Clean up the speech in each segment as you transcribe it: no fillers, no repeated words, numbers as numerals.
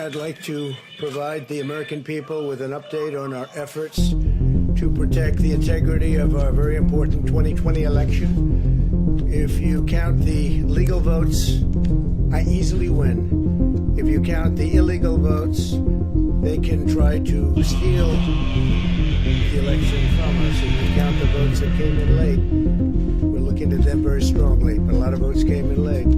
I'd like to provide the American people with an update on our efforts to protect the integrity of our very important 2020 election. If you count the legal votes, I easily win. If you count the illegal votes, they can try to steal the election from us. If you count the votes that came in late, we're looking at them very strongly, but a lot of votes came in late.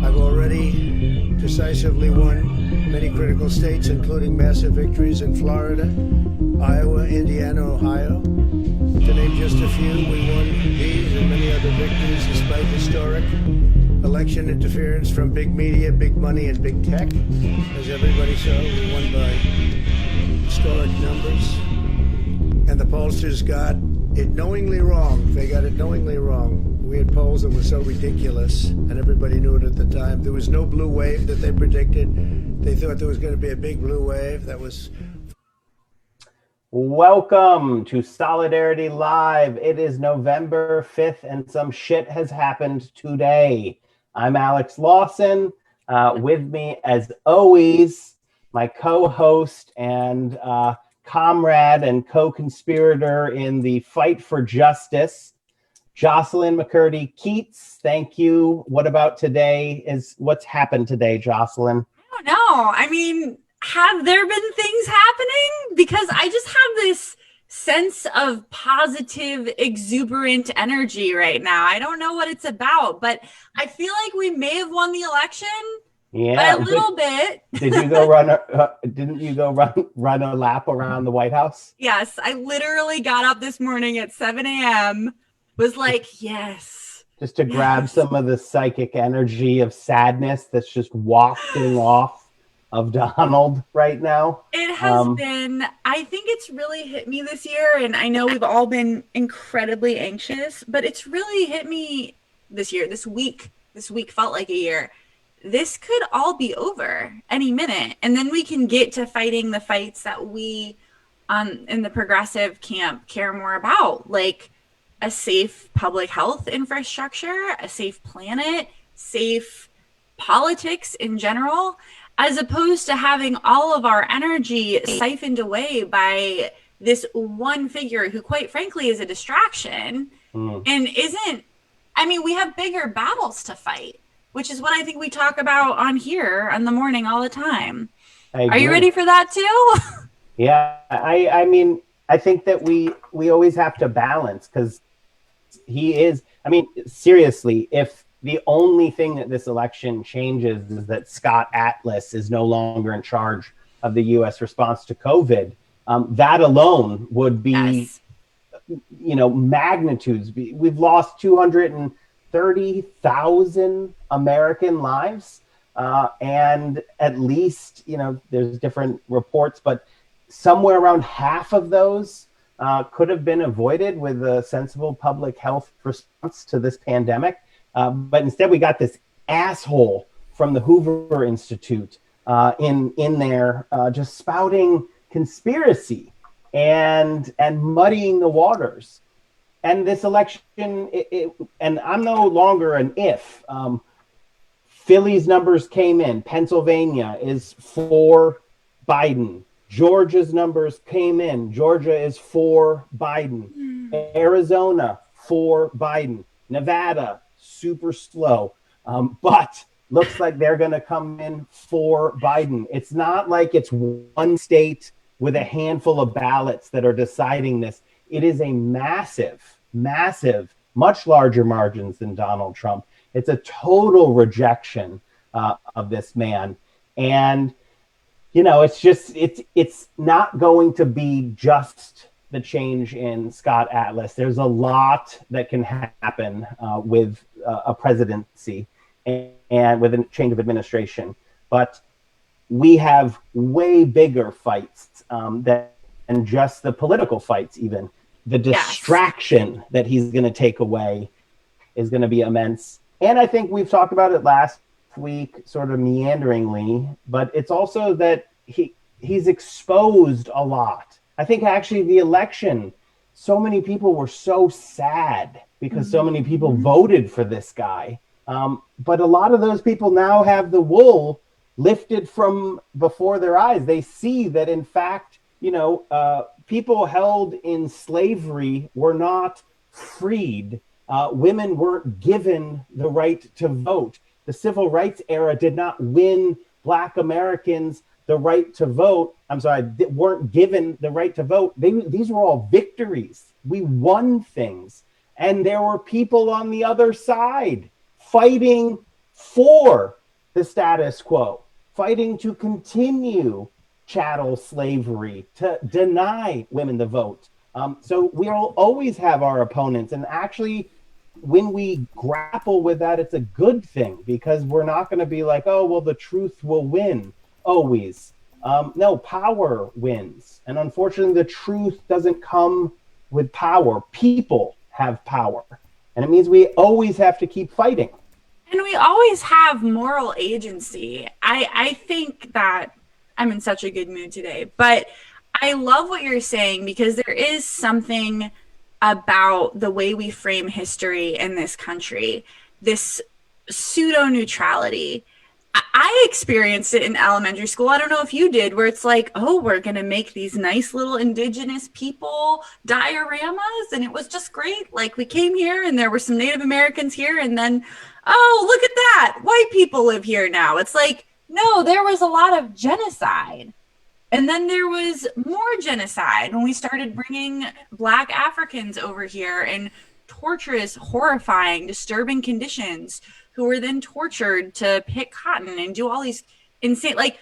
I've already decisively won many critical states, including massive victories in Florida, Iowa, Indiana, Ohio. To name just a few, we won these and many other victories despite historic election interference from big media, big money, and big tech. As everybody saw, we won by historic numbers. And the pollsters got it knowingly wrong. They got it knowingly wrong. We had polls that were so ridiculous, and everybody knew it at the time. There was no blue wave that they predicted. They thought there was going to be a big blue wave. That was... Welcome to Solidarity Live. It is November 5th, and some shit has happened today. I'm Alex Lawson. With me, as always, my co-host and comrade and co-conspirator in the fight for justice, Jocelyn Macurdy Keatts. Thank you. What about today? What's happened today, Jocelyn? I don't know. I mean, have there been things happening? Because I just have this sense of positive, exuberant energy right now. I don't know what it's about, but I feel like we may have won the election. Yeah, by a little bit. Did you go run? Didn't you go run a lap around the White House? Yes, I literally got up this morning at 7 a.m. Was like, yes. Just to grab some of the psychic energy of sadness that's just wafting off of Donald right now. It has been, I think it's really hit me this year, and I know we've all been incredibly anxious, but it's really hit me this year, this week. This week felt like a year. This could all be over any minute, and then we can get to fighting the fights that we in the progressive camp care more about, like a safe public health infrastructure, a safe planet, safe politics in general, as opposed to having all of our energy siphoned away by this one figure who, quite frankly, is a distraction and isn't, I mean, we have bigger battles to fight, which is what I think we talk about on here in the morning all the time. Are you ready for that too? Yeah, I mean, I think that we always have to balance, because he is, I mean, seriously, if the only thing that this election changes is that Scott Atlas is no longer in charge of the U.S. response to COVID, that alone would be, yes, magnitudes. We've lost 230,000 American lives, and at least, there's different reports, but somewhere around half of those could have been avoided with a sensible public health response to this pandemic. But instead, we got this asshole from the Hoover Institute in there just spouting conspiracy and muddying the waters. And this election, and I'm no longer an if. Philly's numbers came in. Pennsylvania is for Biden. Georgia's numbers came in. Georgia is for Biden. Arizona for Biden. Nevada, super slow. But looks like they're going to come in for Biden. It's not like it's one state with a handful of ballots that are deciding this. It is a massive, much larger margins than Donald Trump. It's a total rejection of this man. And it's not going to be just the change in Scott Atlas. There's a lot that can happen with a presidency and with a change of administration. But we have way bigger fights than just the political fights even. The distraction that he's going to take away is going to be immense. And I think we've talked about it last week, sort of meanderingly, but it's also that he's exposed a lot. I think actually the election, so many people were so sad because so many people voted for this guy. But a lot of those people now have the wool lifted from before their eyes. They see that, in fact, people held in slavery were not freed. Women weren't given the right to vote. The civil rights era did not win Black Americans the right to vote. I'm sorry, weren't given the right to vote. These were all victories. We won things. And there were people on the other side fighting for the status quo, fighting to continue chattel slavery, to deny women the vote. So we'll always have our opponents. And actually, when we grapple with that, it's a good thing, because we're not going to be like, oh, well, the truth will win always. No, power wins. And unfortunately, the truth doesn't come with power. People have power. And it means we always have to keep fighting. And we always have moral agency. I think that I'm in such a good mood today, but I love what you're saying, because there is something about the way we frame history in this country, this pseudo neutrality. I experienced it in elementary school. I don't know if you did, where it's like, oh, we're going to make these nice little indigenous people dioramas. And it was just great. Like, we came here and there were some Native Americans here. And then, oh, look at that. White people live here now. It's like, no, there was a lot of genocide. And then there was more genocide when we started bringing Black Africans over here in torturous, horrifying, disturbing conditions, who were then tortured to pick cotton and do all these insane, like,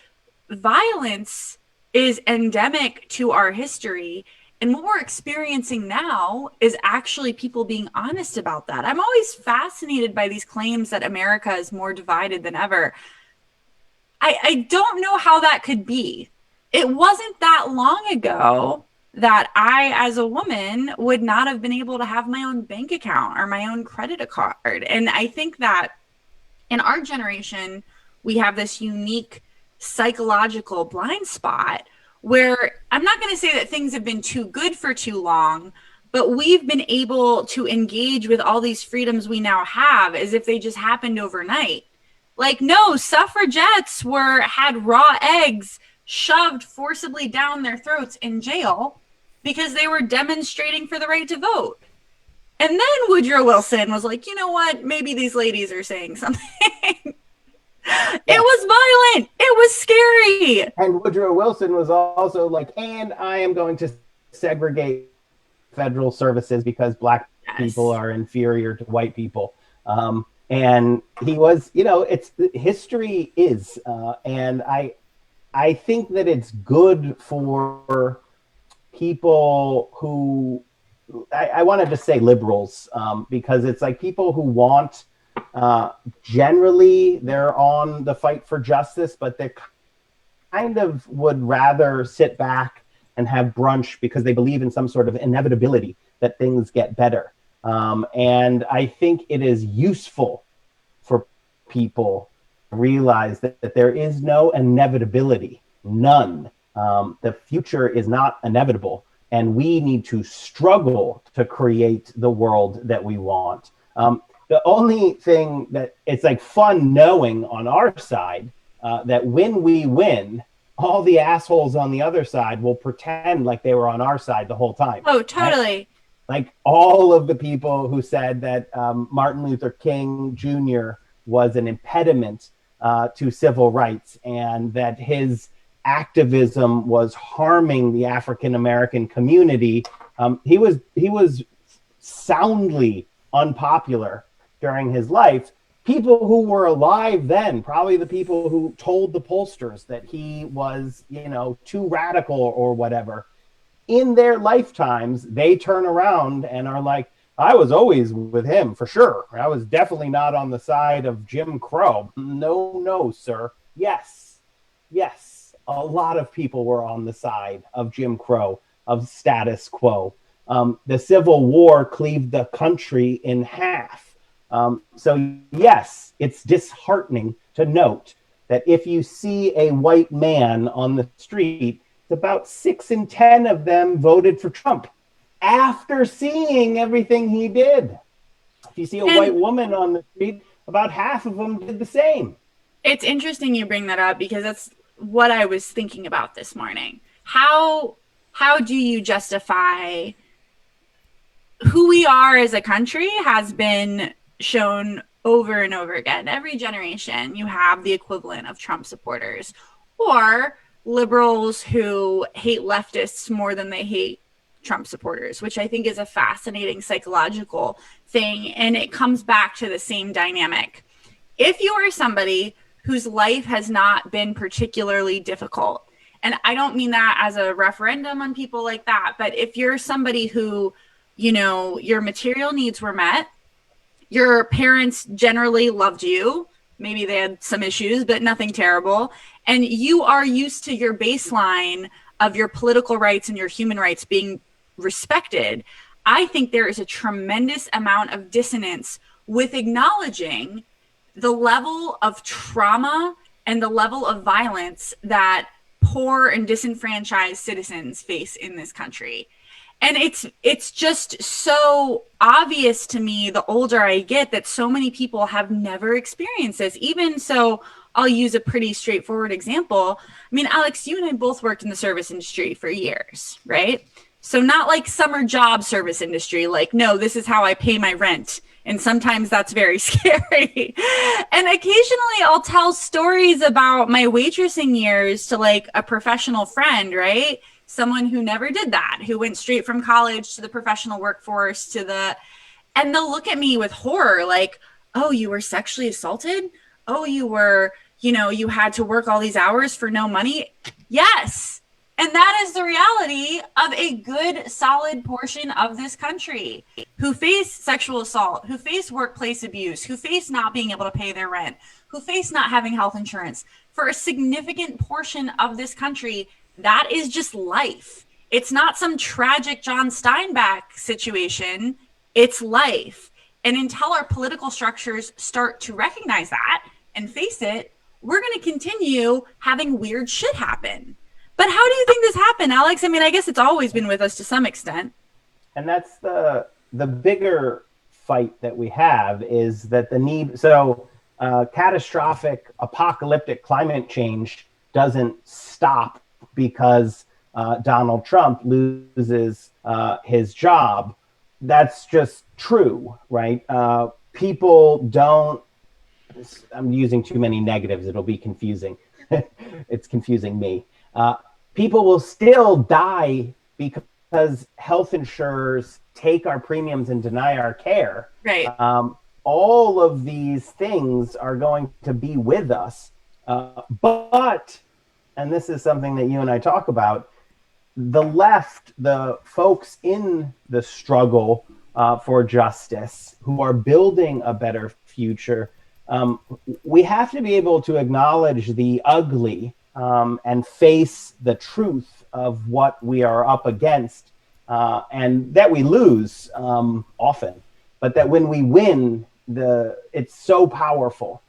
violence is endemic to our history. And what we're experiencing now is actually people being honest about that. I'm always fascinated by these claims that America is more divided than ever. I don't know how that could be. It wasn't that long ago that I, as a woman, would not have been able to have my own bank account or my own credit card. And I think that in our generation, we have this unique psychological blind spot where, I'm not going to say that things have been too good for too long, but we've been able to engage with all these freedoms we now have as if they just happened overnight. Like, no, suffragettes had raw eggs shoved forcibly down their throats in jail because they were demonstrating for the right to vote. And then Woodrow Wilson was like, you know what? Maybe these ladies are saying something. It was violent. It was scary. And Woodrow Wilson was also like, and I am going to segregate federal services because Black people are inferior to white people. And he was, it's history is, and I think that it's good for people who, I wanted to say liberals, because it's like people who want, generally they're on the fight for justice, but they kind of would rather sit back and have brunch because they believe in some sort of inevitability that things get better. And I think it is useful for people to realize that there is no inevitability, none. The future is not inevitable, and we need to struggle to create the world that we want. The only thing that it's like fun knowing on our side that when we win, all the assholes on the other side will pretend like they were on our side the whole time. Oh, totally. Like all of the people who said that Martin Luther King Jr. was an impediment to civil rights and that his activism was harming the African American community. He was soundly unpopular during his life. People who were alive then, probably the people who told the pollsters that he was, too radical or whatever, in their lifetimes, they turn around and are like, I was always with him for sure. I was definitely not on the side of Jim Crow. No, sir. Yes. A lot of people were on the side of Jim Crow, of status quo. The Civil War cleaved the country in half. So yes, it's disheartening to note that if you see a white man on the street, about 6 in 10 of them voted for Trump after seeing everything he did. If you see a white woman on the street, about half of them did the same. It's interesting you bring that up because that's what I was thinking about this morning. How do you justify who we are as a country has been shown over and over again. Every generation, you have the equivalent of Trump supporters or liberals who hate leftists more than they hate Trump supporters, which I think is a fascinating psychological thing. And it comes back to the same dynamic. If you are somebody whose life has not been particularly difficult, and I don't mean that as a referendum on people like that, but if you're somebody who, your material needs were met, your parents generally loved you, maybe they had some issues, but nothing terrible, and you are used to your baseline of your political rights and your human rights being respected, I think there is a tremendous amount of dissonance with acknowledging the level of trauma and the level of violence that poor and disenfranchised citizens face in this country. And it's just so obvious to me the older I get that so many people have never experienced this. Even so, I'll use a pretty straightforward example. I mean, Alex, you and I both worked in the service industry for years, right? So not like summer job service industry, like, no, this is how I pay my rent. And sometimes that's very scary. And occasionally I'll tell stories about my waitressing years to like a professional friend, right? Someone who never did that, who went straight from college to the professional workforce and they'll look at me with horror, like, oh, you were sexually assaulted? Oh, you were, you had to work all these hours for no money? Yes. And that is the reality of a good, solid portion of this country who face sexual assault, who face workplace abuse, who face not being able to pay their rent, who face not having health insurance. For a significant portion of this country, that is just life. It's not some tragic John Steinbeck situation. It's life. And until our political structures start to recognize that and face it, we're going to continue having weird shit happen. But how do you think this happened, Alex? I mean, I guess it's always been with us to some extent. And that's the bigger fight that we have is that the need. So catastrophic apocalyptic climate change doesn't stop because Donald Trump loses his job. That's just true, right? People don't. I'm using too many negatives. It'll be confusing. It's confusing me. People will still die because health insurers take our premiums and deny our care. Right. All of these things are going to be with us. But, and this is something that you and I talk about, the left, the folks in the struggle for justice who are building a better future, we have to be able to acknowledge the ugly and face the truth of what we are up against, and that we lose often, but that when we win, it's so powerful.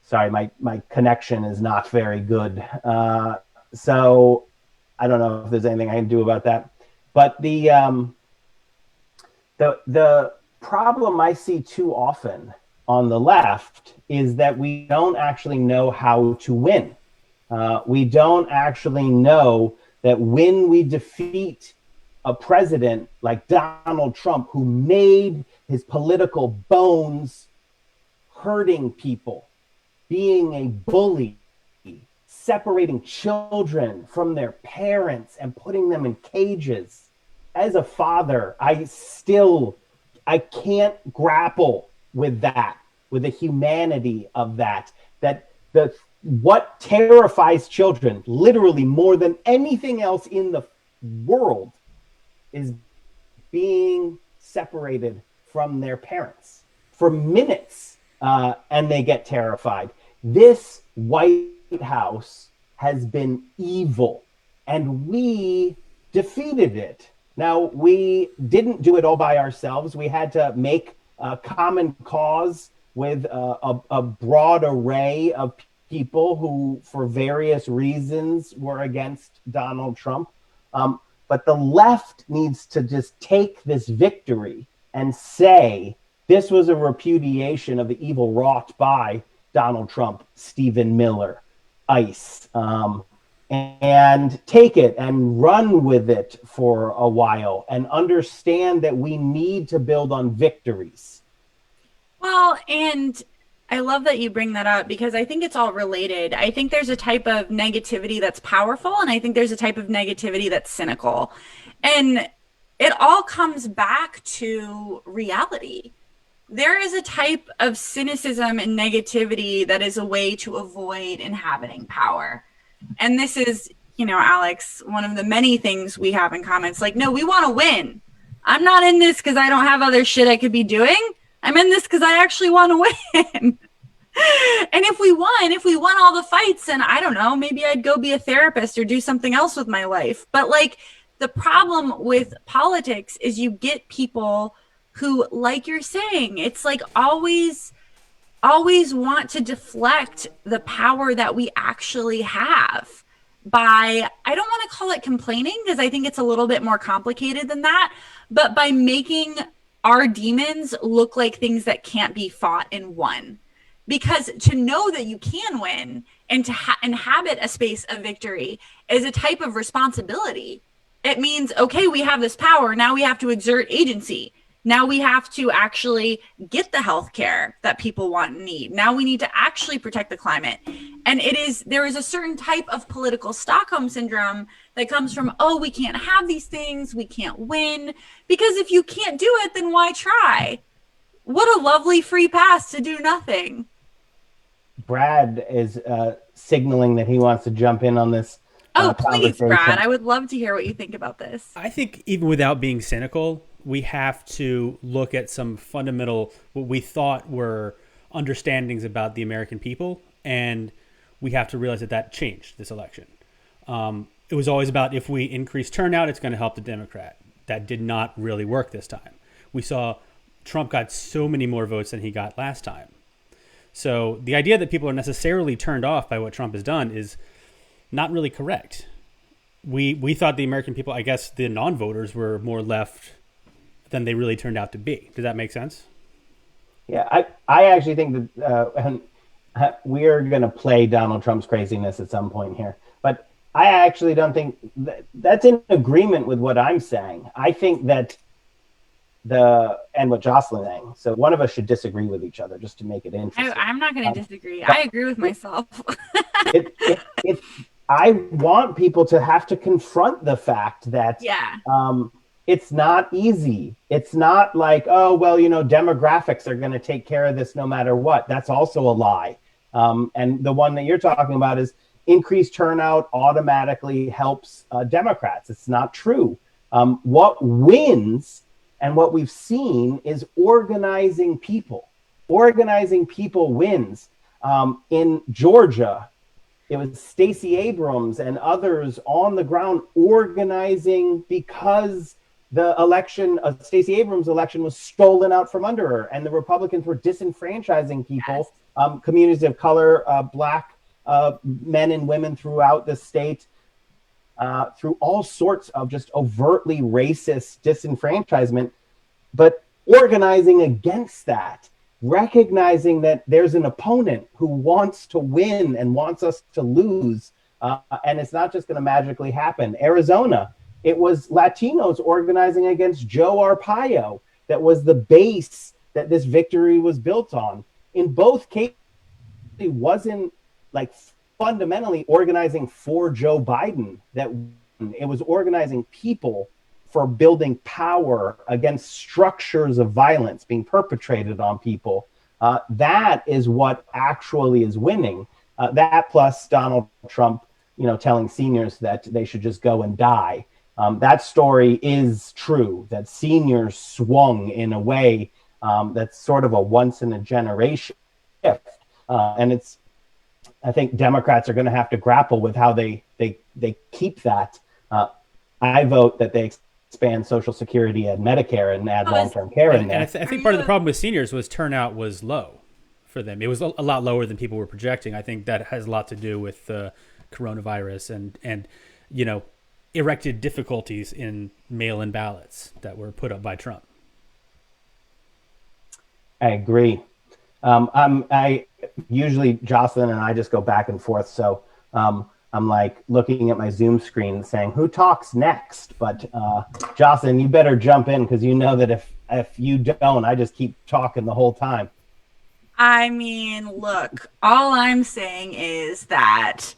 Sorry, my connection is not very good. So I don't know if there's anything I can do about that. But the problem I see too often on the left is that we don't actually know how to win. We don't actually know that when we defeat a president like Donald Trump, who made his political bones hurting people, being a bully, separating children from their parents and putting them in cages. As a father, I can't grapple with that, with the humanity of that what terrifies children literally more than anything else in the world is being separated from their parents for minutes, and they get terrified. This White House has been evil, and we defeated it. Now, we didn't do it all by ourselves. We had to make a common cause with a broad array of people who, for various reasons, were against Donald Trump. But the left needs to just take this victory and say, This was a repudiation of the evil wrought by Donald Trump, Stephen Miller, ICE, and take it and run with it for a while and understand that we need to build on victories. Well, and I love that you bring that up because I think it's all related. I think there's a type of negativity that's powerful, and I think there's a type of negativity that's cynical. And it all comes back to reality. There is a type of cynicism and negativity that is a way to avoid inhabiting power. And this is, Alex, one of the many things we have in common. It's like, no, we want to win. I'm not in this because I don't have other shit I could be doing. I'm in this because I actually want to win. And if we won all the fights, and I don't know, maybe I'd go be a therapist or do something else with my life. But like, the problem with politics is you get people who, like you're saying, it's like always want to deflect the power that we actually have by, I don't want to call it complaining because I think it's a little bit more complicated than that, but by making our demons look like things that can't be fought and won. Because to know that you can win and to inhabit a space of victory is a type of responsibility. It means, okay, we have this power. Now we have to exert agency. Now we have to actually get the health care that people want and need. Now we need to actually protect the climate. And there is a certain type of political Stockholm syndrome that comes from, oh, we can't have these things. We can't win. Because if you can't do it, then why try? What a lovely free pass to do nothing. Brad is signaling that he wants to jump in on this. Please, Brad. I would love to hear what you think about this. I think even without being cynical, we have to look at some fundamental, what we thought were understandings about the American people, and we have to realize that changed this election. It was always about if we increase turnout, it's going to help the Democrat. That did not really work this time. We saw Trump got so many more votes than he got last time. So the idea that people are necessarily turned off by what Trump has done is not really correct. We thought the American people, I guess the non-voters, were more left than they really turned out to be. Does that make sense? Yeah, I actually think that we're going to play Donald Trump's craziness at some point here. But I actually don't think that's in agreement with what I'm saying. I think that and what Jocelyn saying. So one of us should disagree with each other just to make it interesting. I'm not going to disagree. I agree with myself. I want people to have to confront the fact that it's not easy. It's not like, oh, well, demographics are going to take care of this no matter what. That's also a lie. And the one that you're talking about is increased turnout automatically helps Democrats. It's not true. What wins and what we've seen is organizing people. Organizing people wins. In Georgia, it was Stacey Abrams and others on the ground organizing because the election, Stacey Abrams' election, was stolen out from under her, and the Republicans were disenfranchising people, communities of color, Black men and women throughout the state, through all sorts of just overtly racist disenfranchisement, but organizing against that, recognizing that there's an opponent who wants to win and wants us to lose, and it's not just going to magically happen. Arizona, it was Latinos organizing against Joe Arpaio that was the base that this victory was built on. In both cases, it wasn't like fundamentally organizing for Joe Biden. That it was organizing people for building power against structures of violence being perpetrated on people. That is what actually is winning. That plus Donald Trump, telling seniors that they should just go and die. That story is true, that seniors swung in a way that's sort of a once in a generation shift. And I think Democrats are going to have to grapple with how they keep that. I vote that they expand Social Security and Medicare and add long-term care in there. And I think part of the problem with seniors was turnout was low for them. It was a lot lower than people were projecting. I think that has a lot to do with coronavirus and erected difficulties in mail-in ballots that were put up by Trump. I agree. I usually Jocelyn and I just go back and forth. So I'm like looking at my Zoom screen saying, who talks next? But Jocelyn, you better jump in because you know that if you don't, I just keep talking the whole time. I mean, look, all I'm saying is that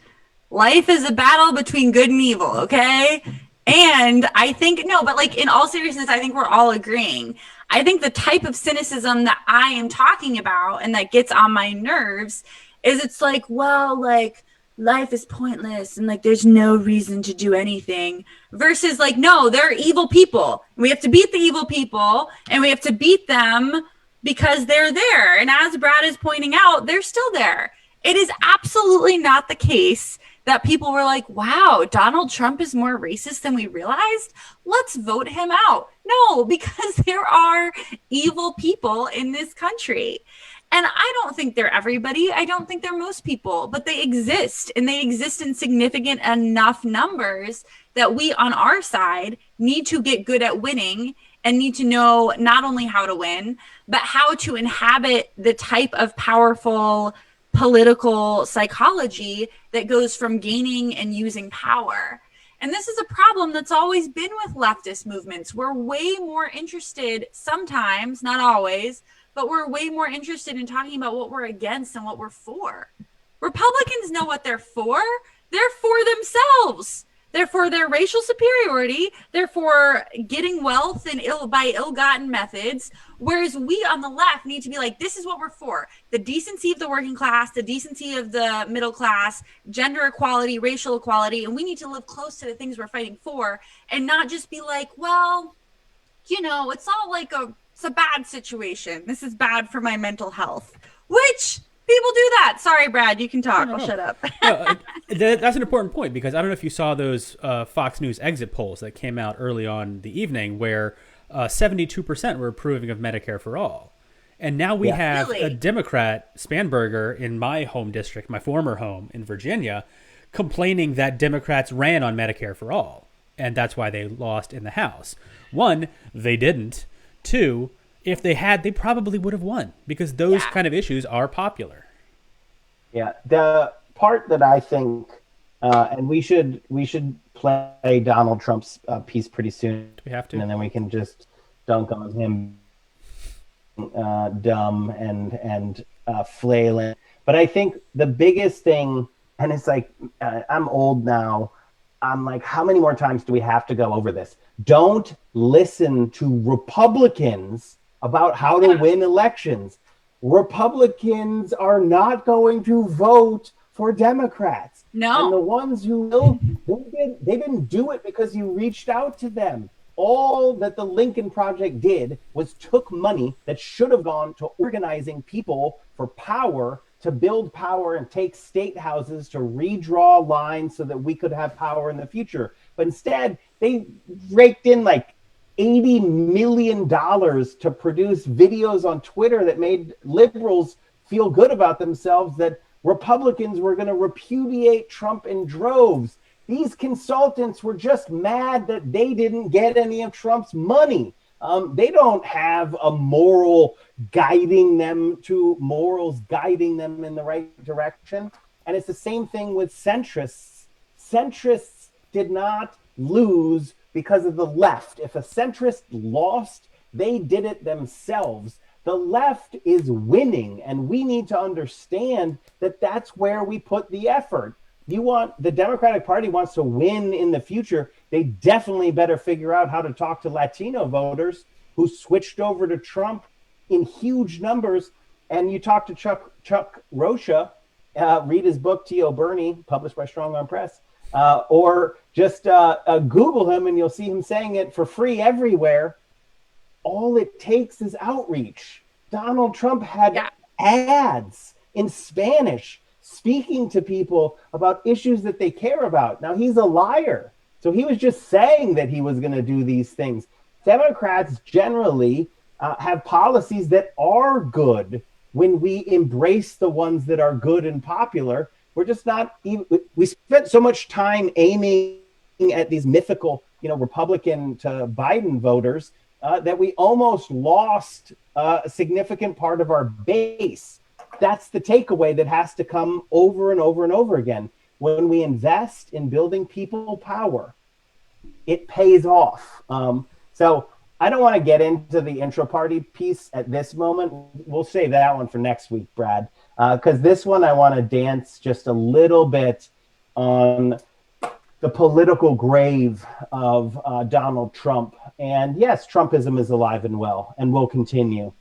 life is a battle between good and evil, okay? And I think, no, but like in all seriousness, I think we're all agreeing. I think the type of cynicism that I am talking about and that gets on my nerves is it's like, well, like life is pointless and like there's no reason to do anything versus like, no, they're evil people. We have to beat the evil people and we have to beat them because they're there. And as Brad is pointing out, they're still there. It is absolutely not the case that people were like, wow, Donald Trump is more racist than we realized. Let's vote him out. No, because there are evil people in this country. And I don't think they're everybody. I don't think they're most people, but they exist, and they exist in significant enough numbers that we on our side need to get good at winning and need to know not only how to win, but how to inhabit the type of powerful political psychology that goes from gaining and using power. And this is a problem that's always been with leftist movements. We're way more interested sometimes, not always, but we're way more interested in talking about what we're against than what we're for. Republicans know what they're for. They're for themselves. They're for their racial superiority. They're for getting wealth and by ill-gotten methods. Whereas we on the left need to be like, this is what we're for. The decency of the working class, the decency of the middle class, gender equality, racial equality. And we need to live close to the things we're fighting for and not just be like, well, you know, it's all like it's a bad situation. This is bad for my mental health, which people do that. Sorry, Brad, you can talk. I'll shut up. That's an important point because I don't know if you saw those Fox News exit polls that came out early on the evening where 72% were approving of Medicare for all. And now we have a Democrat, Spanberger, in my home district, my former home in Virginia, complaining that Democrats ran on Medicare for all. And that's why they lost in the House. One, they didn't. Two, if they had, they probably would have won because those kind of issues are popular. Yeah, the part that I think, and we should play Donald Trump's piece pretty soon. We have to, and then we can just dunk on him, dumb and flailing. But I think the biggest thing, and it's like I'm old now. I'm like, how many more times do we have to go over this? Don't listen to Republicans about how to win elections. Republicans are not going to vote for Democrats. No. And the ones who will, they didn't do it because you reached out to them. All that the Lincoln Project did was took money that should have gone to organizing people for power, to build power and take state houses, to redraw lines so that we could have power in the future. But instead, they raked in like $80 million to produce videos on Twitter that made liberals feel good about themselves, that Republicans were going to repudiate Trump in droves. These consultants were just mad that they didn't get any of Trump's money. They don't have a morals guiding them in the right direction. And it's the same thing with centrists. Centrists did not lose because of the left. If a centrist lost, they did it themselves. The left is winning, and we need to understand that that's where we put the effort. The Democratic Party wants to win in the future. They definitely better figure out how to talk to Latino voters who switched over to Trump in huge numbers. And you talk to Chuck Rocha, read his book, T.O. Bernie, published by Strong Arm Press, or just Google him and you'll see him saying it for free everywhere. All it takes is outreach. Donald Trump had ads in Spanish speaking to people about issues that they care about. Now, he's a liar. So he was just saying that he was going to do these things. Democrats generally have policies that are good when we embrace the ones that are good and popular. We're just not even, we spent so much time aiming at these mythical, Republican to Biden voters that we almost lost a significant part of our base. That's the takeaway that has to come over and over and over again. When we invest in building people power, it pays off. So I don't want to get into the intra-party piece at this moment. We'll save that one for next week, Brad, because this one I want to dance just a little bit on the political grave of Donald Trump. And yes, Trumpism is alive and well and will continue.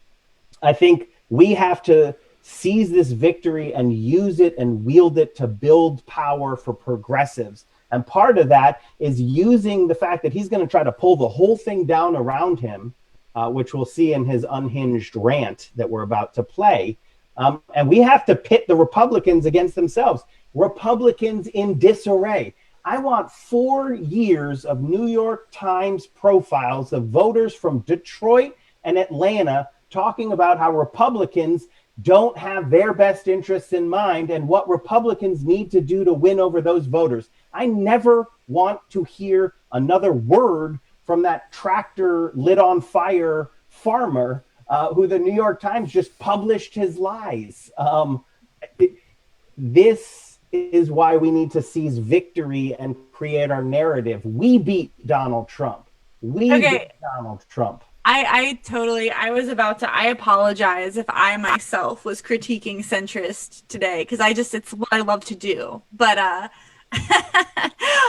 I think we have to seize this victory and use it and wield it to build power for progressives. And part of that is using the fact that he's going to try to pull the whole thing down around him, which we'll see in his unhinged rant that we're about to play. And we have to pit the Republicans against themselves. Republicans in disarray. I want 4 years of New York Times profiles of voters from Detroit and Atlanta talking about how Republicans don't have their best interests in mind and what Republicans need to do to win over those voters. I never want to hear another word from that tractor lit on fire farmer who the New York Times just published his lies. This is why we need to seize victory and create our narrative. We beat Donald Trump. We beat Donald Trump. I apologize if I myself was critiquing centrist today, because it's what I love to do. But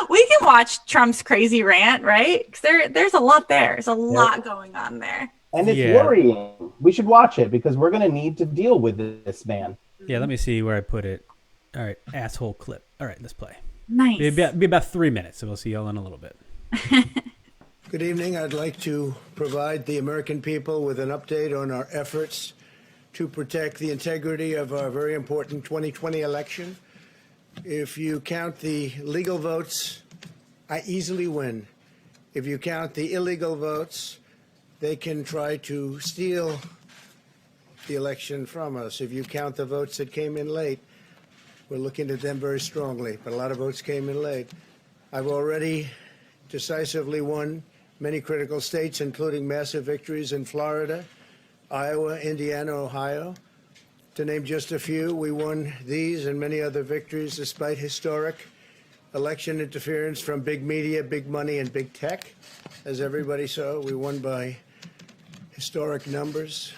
we can watch Trump's crazy rant, right? Because there's a lot there. There's a lot going on there. And it's worrying. We should watch it because we're going to need to deal with this man. Yeah, let me see where I put it. All right, asshole clip. All right, let's play. Nice. Be about 3 minutes, so we'll see y'all in a little bit. Good evening. I'd like to provide the American people with an update on our efforts to protect the integrity of our very important 2020 election. If you count the legal votes, I easily win. If you count the illegal votes, they can try to steal the election from us. If you count the votes that came in late, we're looking at them very strongly, but a lot of votes came in late. I've already decisively won many critical states, including massive victories in Florida, Iowa, Indiana, Ohio. To name just a few, we won these and many other victories despite historic election interference from big media, big money, and big tech. As everybody saw, we won by historic numbers.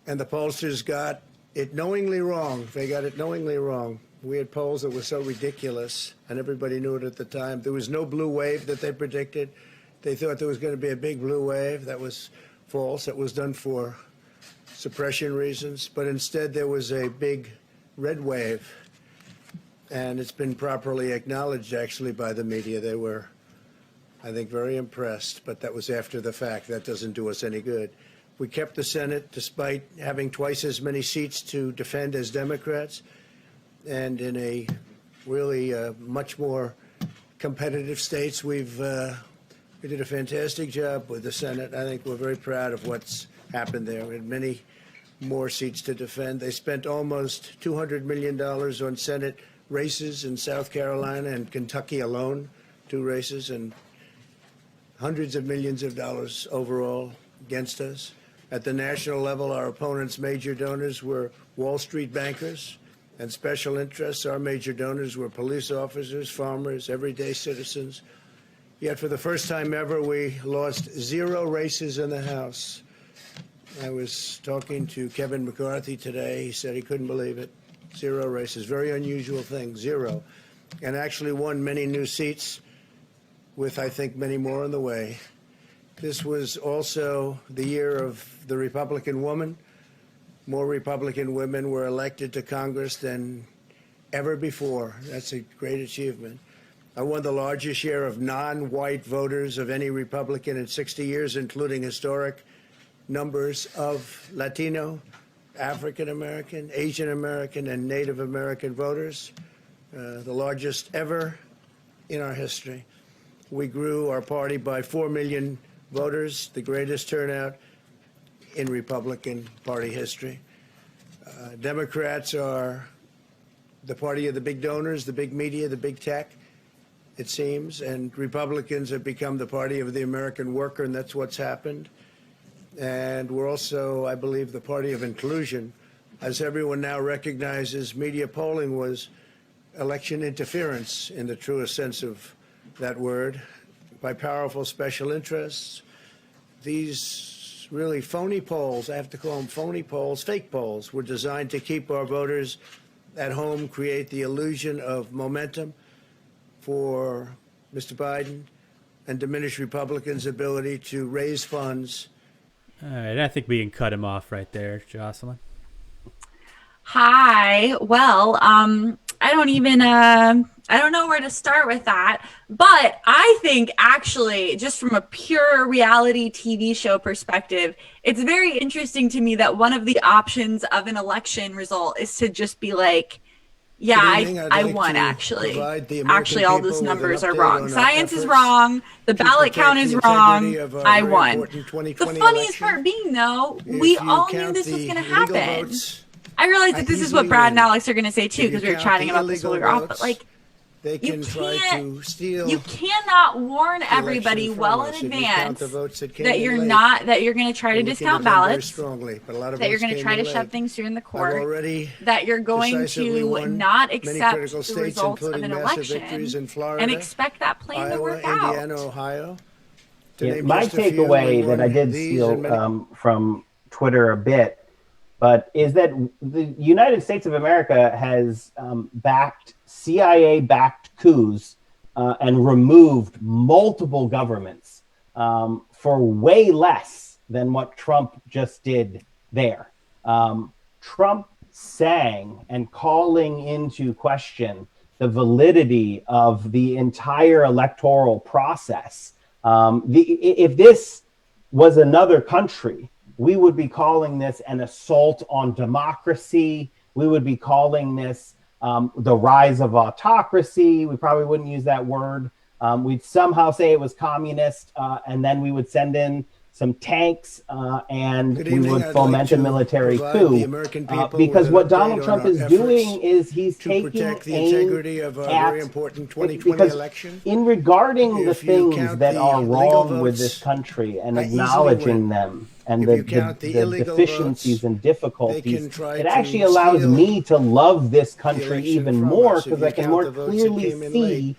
And the pollsters got it knowingly wrong. They got it knowingly wrong. We had polls that were so ridiculous, and everybody knew it at the time. There was no blue wave that they predicted. They thought there was going to be a big blue wave. That was false. It was done for suppression reasons. But instead, there was a big red wave. And it's been properly acknowledged, actually, by the media. They were, I think, very impressed. But that was after the fact. That doesn't do us any good. We kept the Senate despite having twice as many seats to defend as Democrats. And in a really much more competitive states, we did a fantastic job with the Senate. I think we're very proud of what's happened there. We had many more seats to defend. They spent almost $200 million on Senate races in South Carolina and Kentucky alone, 2 races, and hundreds of millions of dollars overall against us. At the national level, our opponents' major donors were Wall Street bankers and special interests. Our major donors were police officers, farmers, everyday citizens. Yet for the first time ever, we lost 0 races in the House. I was talking to Kevin McCarthy today. He said he couldn't believe it. 0 races. Very unusual thing, 0. And actually won many new seats with, I think, many more on the way. This was also the year of the Republican woman. More Republican women were elected to Congress than ever before. That's a great achievement. I won the largest share of non-white voters of any Republican in 60 years, including historic numbers of Latino, African American, Asian American, and Native American voters, the largest ever in our history. We grew our party by 4 million voters, the greatest turnout in Republican Party history. Democrats are the party of the big donors, the big media, the big tech. it seems, and Republicans have become the party of the American worker, and that's what's happened. And we're also, I believe, the party of inclusion. As everyone now recognizes, media polling was election interference in the truest sense of that word by powerful special interests. These really phony polls, I have to call them phony polls, fake polls, were designed to keep our voters at home, create the illusion of momentum for Mr. Biden, and diminish Republicans' ability to raise funds. All right, I think we can cut him off right there, Jocelyn. Hi. Well, I don't know where to start with that, but I think actually, just from a pure reality TV show perspective, it's very interesting to me that one of the options of an election result is to just be like, yeah, I won actually. Actually, all those numbers are wrong. Science is wrong. The ballot count is wrong. I won. The funniest part being, though, we all knew this was going to happen. I realize that this is what Brad and Alex are going to say too, because we were chatting about this while we were off. But like, you cannot warn everybody well in advance that you're going to try to discount ballots, that you're going to try to shove things through in the court, that you're going to not accept the results of an election and expect that plan to work out. Yeah, my takeaway that I did steal from Twitter a bit, but is that the United States of America has backed CIA-backed coups and removed multiple governments for way less than what Trump just did there. Trump saying and calling into question the validity of the entire electoral process. If this was another country, we would be calling this an assault on democracy. We would be calling this the rise of autocracy. We probably wouldn't use that word. We'd somehow say it was communist, and then we would send in some tanks and we would foment a military coup. Because what Donald Trump is doing is he's taking aim at, because in regarding the things that are wrong with this country and acknowledging them and the deficiencies and difficulties, it actually allows me to love this country even more, because I can more clearly see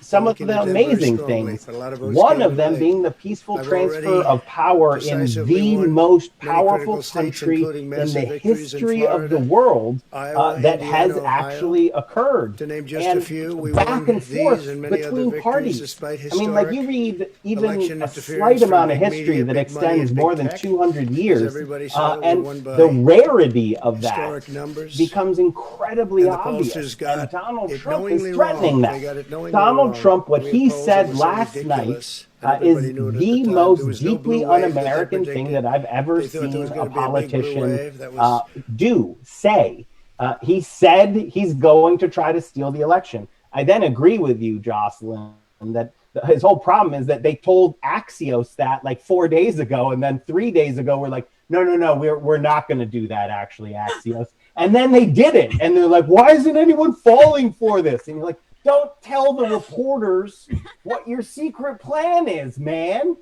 some of the amazing things. One of them being the peaceful transfer of power in the most powerful country in the history of the world that has actually occurred. And back and forth between parties. I mean, like, you read even a slight amount of history that extends more than 200 years, and the rarity of that becomes incredibly obvious. And Donald Trump is threatening that. Donald Trump, what he said last night is the most deeply un-American thing that I've ever seen a politician say. He said he's going to try to steal the election. I then agree with you, Jocelyn, that his whole problem is that they told Axios that like 4 days ago, and then 3 days ago we're like, no, we're not going to do that, actually, Axios. And then they did it, and they're like, why isn't anyone falling for this? And you're like, don't tell the reporters what your secret plan is, man.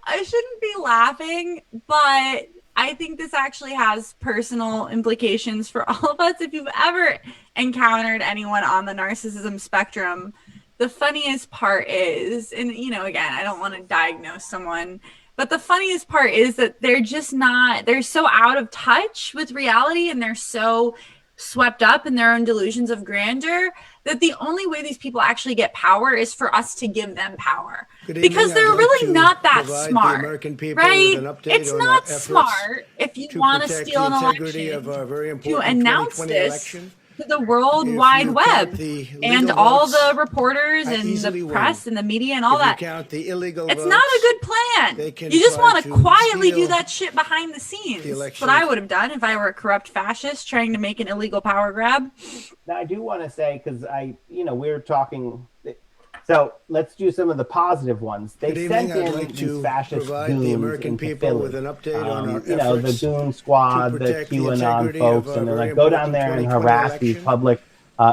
I shouldn't be laughing, but I think this actually has personal implications for all of us. If you've ever encountered anyone on the narcissism spectrum, the funniest part is, and again, I don't want to diagnose someone, but the funniest part is that they're so out of touch with reality, and they're so swept up in their own delusions of grandeur that the only way these people actually get power is for us to give them power, because they're really not that smart, right? It's not smart if you want to steal an election to announce this to the World Wide Web and all the reporers and the press and the media and all that. It's not a good plan. You just want to quietly do that shit behind the scenes. That's what I would have done if I were a corrupt fascist trying to make an illegal power grab. Now, I do want to say, because we're talking. So let's do some of the positive ones. They sent in these fascist goons the American people with an update on our the goon squad, the QAnon folks, and they're like, go down there and harass these public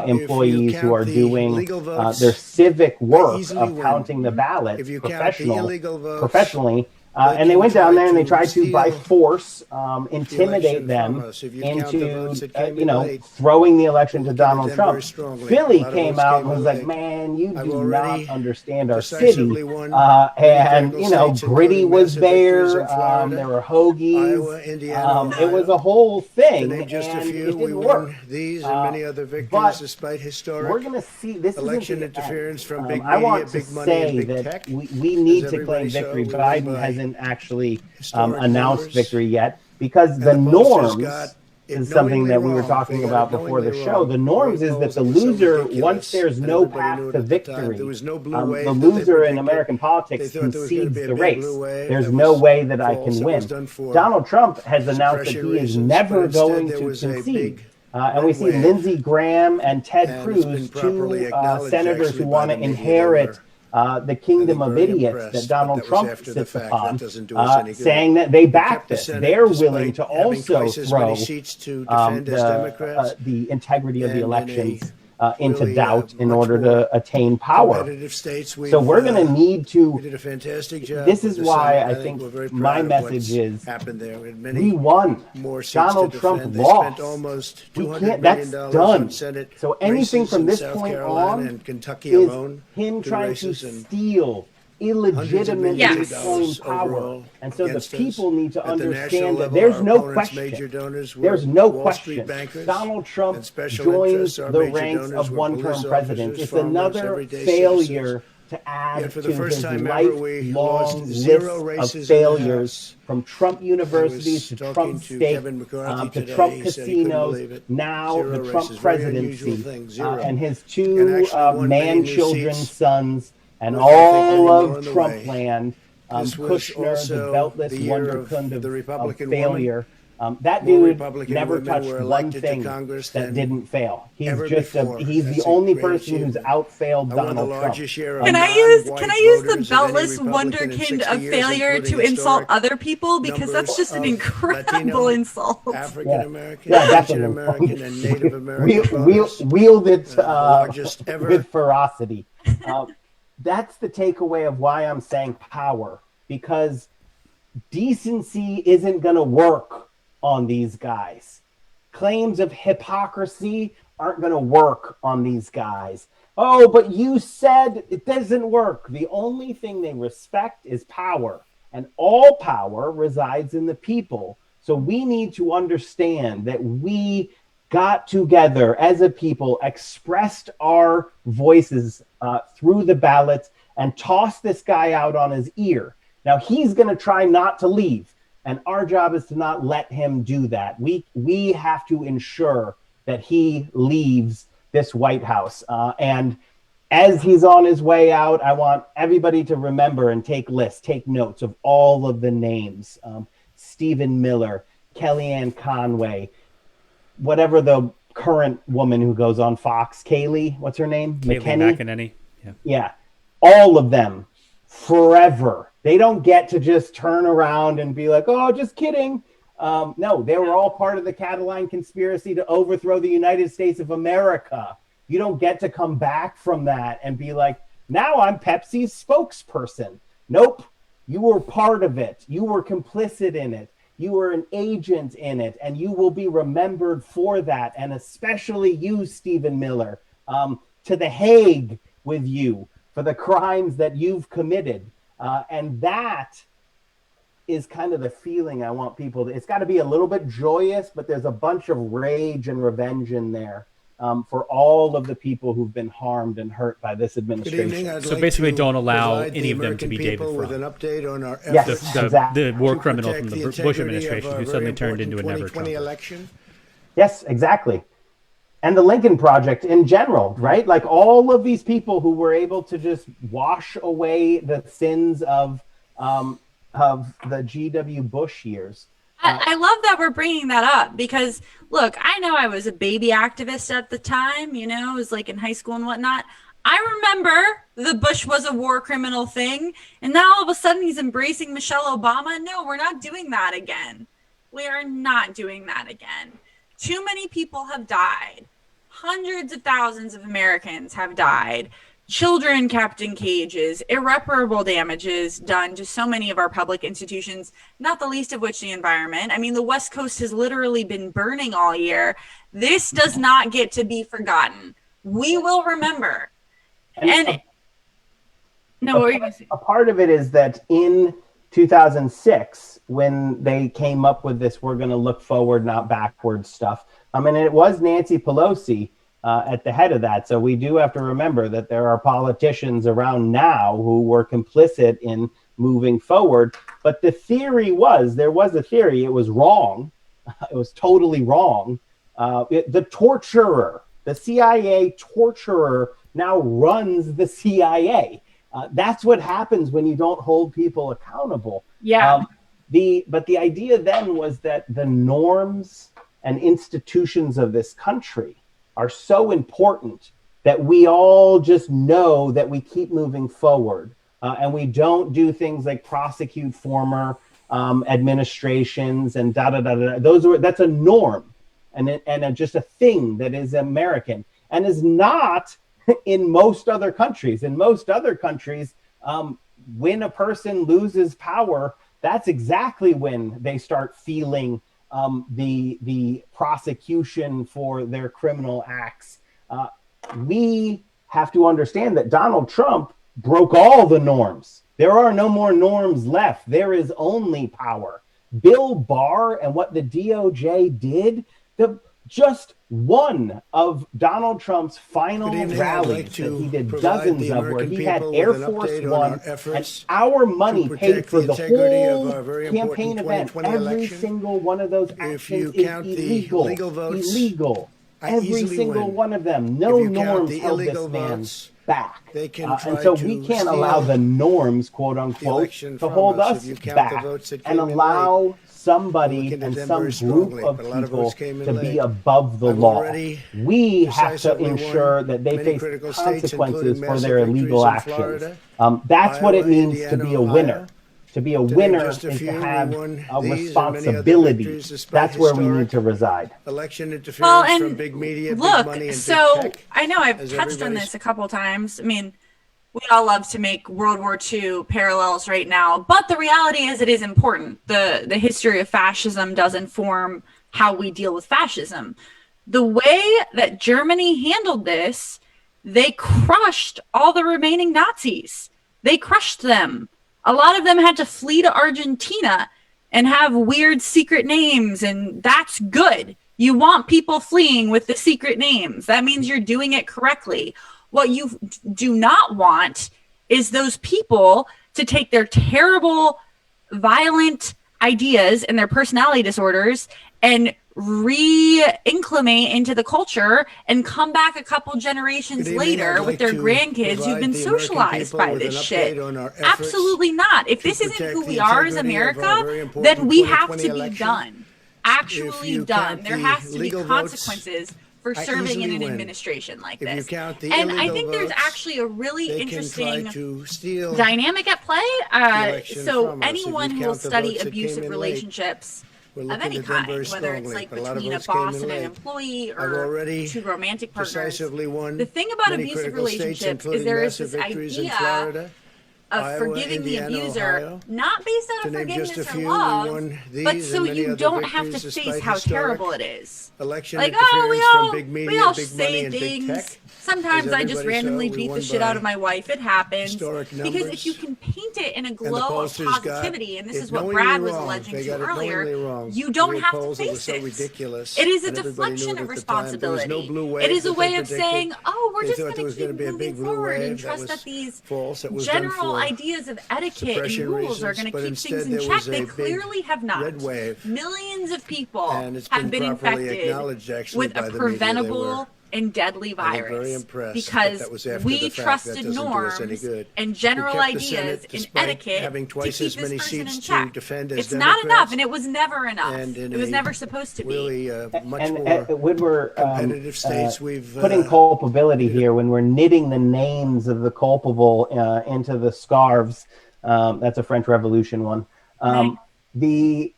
employees who count are the doing legal votes, their civic work easily of win. counting the ballots If you count the illegal votes, professionally. they And they can went down try there and they to tried to, by steal force, the intimidate election them from us. If you count the votes into, that came in late, throwing the election to look at Donald them Trump. very strongly. Philly A lot of came votes out came and was in like, late. man, you I've do already not understand our decisively city. won And, many critical states, Gritty including was massive victories there. in Florida, There were hoagies. Iowa, Indiana, It was Ohio. a whole To thing, name just a and few, it we didn't won work. these and many other victories But despite we're historic going to see, this election isn't the interference end. from big I media, want to big money, and say big that tech. we need As to claim everybody saw, victory. we won Biden by hasn't actually historic announced numbers. victory yet, because And the the pollsters norms got it is something knowingly that we were wrong. talking They got about it before the knowingly show. wrong. The norms There is were that the polls that were so loser, once ridiculous, there's and no everybody path knew it to at the time. victory, There was no blue wave the that they loser in predicted. American politics They thought there was going to concedes be a the big race. blue wave. There's That no was way that I false. can That win. was done for Donald Trump has announced that suppression he is reasons, never but instead going there to was a concede. big And we see wave. Lindsey Graham and Ted And it's Cruz, been properly two acknowledged, senators actually, who by want to the media. They inherit were, the kingdom I think, of very idiots impressed, that but Donald that was Trump after the sits fact. upon, That doesn't do us any good. saying that they We backed kept the this. Senate They're willing despite to having also twice as many throw seats to defend as Democrats. the integrity of the And in a elections into really, doubt in much order more to attain power. competitive states. So we're going to need We to. did a fantastic job. This with is the why Senate. I think we're very my proud of message what's is happened there. We had we many won. more seats Donald to Trump defend. They lost. spent almost We $200 can't. million That's done. on Senate So anything races from in this South point Carolina on and Kentucky is alone. him two trying to races and steal illegitimately millions of claim dollars power. overall And so the against us. people need to At the national understand that level, there's our no opponents' major question. donors were There's no Wall Street question. bankers Donald Trump and special joins interests. Our the major ranks donors of were one-term police presidents. officers, It's farmers, another everyday failure citizens. to add Yet for to the first his time ever, we lifelong lost 0 list of races in the failures, House. from Trump universities to talking Trump to state, Kevin McCarthy to today. Trump He said he couldn't casinos, believe it. now 0 the races. Trump Very unusual presidency, thing. 0. and his And two actually won many new man-children seats. sons, and With, I think, many all more of on the Trump way. land. This was Kushner, the also beltless the year of wonderkind the of Republican failure. That More dude Republican never women touched were one elected to thing Congress that than didn't fail. He's ever just before. he's That's the a only great person who's achievement. outfailed I won the Donald Trump. largest share of Can I use non-white the voters of any beltless Republican in wonderkind 60 of years, failure to including insult historic other people? Because that's numbers just an of incredible Latino, insult. African American, Yeah, Asian definitely. American, and Native American voters. Wield it the largest ever. with ferocity. That's the takeaway of why I'm saying power, because decency isn't going to work on these guys. Claims of hypocrisy aren't going to work on these guys. Oh, but you said it doesn't work. The only thing they respect is power, and all power resides in the people. So we need to understand that we got together as a people, expressed our voices through the ballots, and tossed this guy out on his ear. Now he's going to try not to leave, and our job is to not let him do that. We have to ensure that he leaves this White House. And as he's on his way out, I want everybody to remember and take notes of all of the names. Stephen Miller, Kellyanne Conway, whatever the current woman who goes on Fox, Kayleigh, what's her name? McEnany. Yeah. All of them forever. They don't get to just turn around and be like, oh, just kidding. No, they were all part of the Catalan conspiracy to overthrow the United States of America. You don't get to come back from that and be like, now I'm Pepsi's spokesperson. Nope. You were part of it. You were complicit in it. You were an agent in it, and you will be remembered for that. And especially you, Stephen Miller, to The Hague with you for the crimes that you've committed. And that is kind of the feeling I want people to, it's got to be a little bit joyous, but there's a bunch of rage and revenge in there for all of the people who've been harmed and hurt by this administration. So basically don't allow any of them to be David Frum. With an update on our Yes, efforts exactly. The war to criminal protect from the the Bush integrity of administration our who very suddenly turned into a important never 2020 Trumper. election. Yes, exactly. And the Lincoln Project in general, right? Like all of these people who were able to just wash away the sins of the G.W. Bush years. I love that we're bringing that up because, look, I know I was a baby activist at the time, you know, it was like in high school and whatnot. I remember the Bush was a war criminal thing, and now all of a sudden he's embracing Michelle Obama. No, we're not doing that again. We are not doing that again. Too many people have died. hundreds of thousands of Americans have died, children kept in cages, irreparable damages done to so many of our public institutions, not the least of which the environment. I mean, the West Coast has literally been burning all year. This does not get to be forgotten. We will remember. And no, what were you going to say? A part of it is that in 2006, when they came up with this, we're going to look forward, not backwards stuff. I mean, it was Nancy Pelosi at the head of that. So we do have to remember that there are politicians around now who were complicit in moving forward. But the theory was, there was a theory, it was wrong. It was totally wrong. The torturer, the CIA torturer now runs the CIA. That's what happens when you don't hold people accountable. Yeah. But the idea then was that the norms and institutions of this country are so important that we all just know that we keep moving forward, and we don't do things like prosecute former administrations and da da da da. That's a norm, and just a thing that is American and is not in most other countries. In most other countries, when a person loses power, that's exactly when they start feeling the prosecution for their criminal acts. We have to understand that Donald Trump broke all the norms. There are no more norms left. There is only power. Bill Barr and what the DOJ did, just one of Donald Trump's final rallies that he did dozens of, where he had Air Force One, and our money paid for the whole campaign event. Every single one of those actions is illegal. Every single one of them. No norms held this man back. And so we can't allow the norms, quote unquote, to hold us back and allow somebody and some group of people to be above the law. We have to ensure that they face consequences for their illegal actions. That's what it means to be a winner. To be a winner is to have a responsibility. That's where we need to reside. Election interference Well, and from big media, look, big money, and so big tech. I know I've touched on this a couple of times. I mean, we all love to make World War II parallels right now, but the reality is it is important. The history of fascism does inform how we deal with fascism. The way that Germany handled this, they crushed all the remaining Nazis. They crushed them. A lot of them had to flee to Argentina and have weird secret names, and that's good. You want people fleeing with the secret names. That means you're doing it correctly. What you do not want is those people to take their terrible, violent ideas and their personality disorders and re-inclimate into the culture and come back a couple generations later with their grandkids who've been socialized by this shit. Absolutely not. If this isn't who we are as America, then we have to be done. Actually done. There has to be consequences for serving in an administration like this. And I think there's actually a really interesting dynamic at play. So anyone who will study abusive relationships of any kind, whether it's like between a boss and an employee or two romantic partners. The thing about abusive relationships is there is this idea of forgiving the abuser, not based out of forgiveness or love, but so you don't have to face how terrible it is. Like, oh, we all say things. Sometimes I just randomly beat the shit out of my wife. It happens. Because if you can paint it in a glow of positivity, and this is what Brad was alleging to earlier, you don't have to face it. It is a deflection of responsibility. It is a way of saying, oh, we're just going to keep moving forward and trust that these general ideas of etiquette and rules are going to keep things in check. They clearly have not. Millions of people have been infected with a preventable and deadly virus because we trusted norms and general ideas and etiquette to keep this person in check. It's not enough, and it was never enough. It was never supposed to be. And when we're putting culpability here, when we're knitting the names of the culpable into the scarves, that's a French Revolution one. We